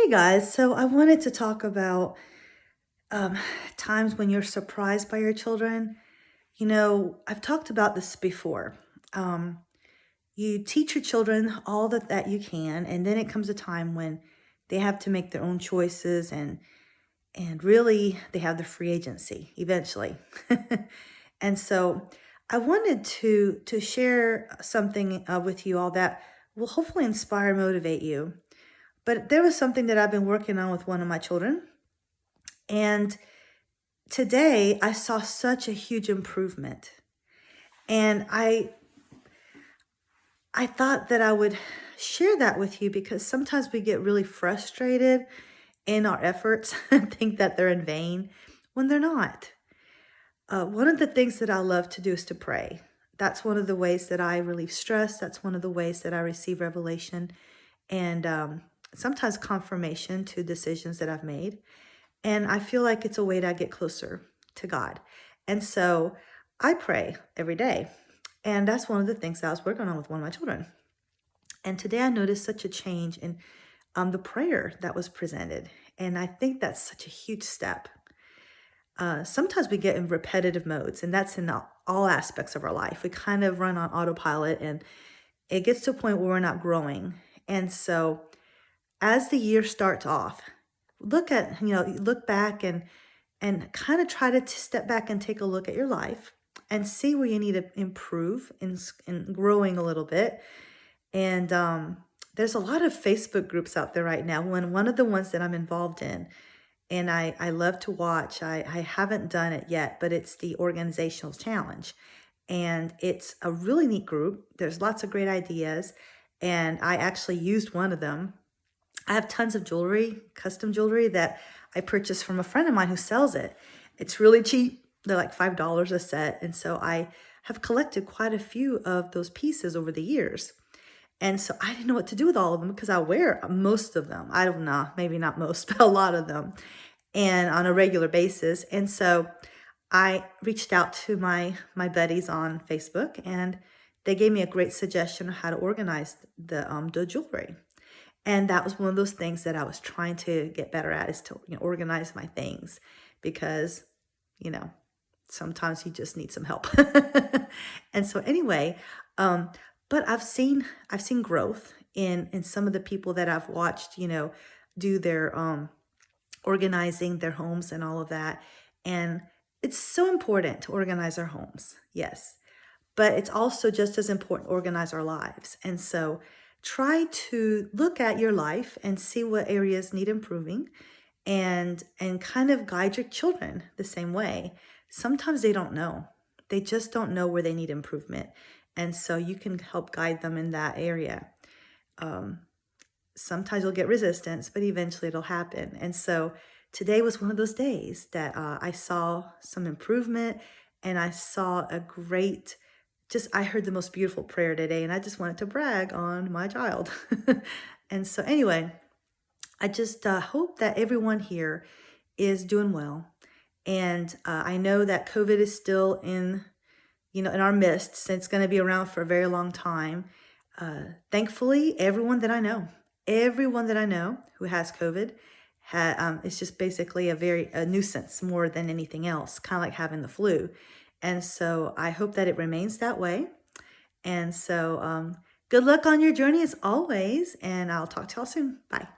Hey guys, so I wanted to talk about um, times when you're surprised by your children. I've talked about this before. Um, you teach your children all that you can, and then it comes a time when they have to make their own choices, and really they have the free agency eventually. And so I wanted to share something with you all that will hopefully inspire and motivate you. But there was something that I've been working on with one of my children. And today I saw such a huge improvement. And I thought that I would share that with you because sometimes we get really frustrated in our efforts and think that they're in vain when they're not. One of the things that I love to do is to pray. That's one of the ways that I relieve stress. That's one of the ways that I receive revelation and sometimes confirmation to decisions that I've made. And I feel like it's a way to get closer to God. And so I pray every day. And that's one of the things that I was working on with one of my children. And today I noticed such a change in the prayer that was presented. And I think that's such a huge step. Sometimes we get in repetitive modes, and that's in all aspects of our life. We kind of run on autopilot, and it gets to a point where we're not growing. And so as the year starts off, look back and kind of try to step back and take a look at your life and see where you need to improve in growing a little bit. And there's a lot of Facebook groups out there right now. One of the ones that I'm involved in, and I love to watch, I haven't done it yet, but it's the Organizational Challenge. And it's a really neat group. There's lots of great ideas. And I actually used one of them. I have tons of jewelry, custom jewelry that I purchased from a friend of mine who sells it. It's really cheap. They're like $5 a set. And so I have collected quite a few of those pieces over the years. And so I didn't know what to do with all of them because I wear most of them. I don't know, maybe not most, but a lot of them, and on a regular basis. And so I reached out to my buddies on Facebook, and they gave me a great suggestion of how to organize the jewelry. And that was one of those things that I was trying to get better at, is to organize my things, because you know sometimes you just need some help. And so anyway, but I've seen growth in some of the people that I've watched, do their organizing their homes and all of that. And it's so important to organize our homes, yes, but it's also just as important to organize our lives. And so try to look at your life and see what areas need improving, and kind of guide your children the same way. Sometimes they don't know. They just don't know where they need improvement. And so you can help guide them in that area. Um, Sometimes you'll get resistance, but eventually it'll happen. And so today was one of those days that I saw some improvement, and I saw I heard the most beautiful prayer today, and I just wanted to brag on my child. And so anyway, I just hope that everyone here is doing well. And I know that COVID is still in our midst, since it's going to be around for a very long time. Thankfully, everyone that I know who has COVID, it's just basically a nuisance more than anything else, kind of like having the flu. And so I hope that it remains that way. And so good luck on your journey as always, and I'll talk to y'all soon. Bye.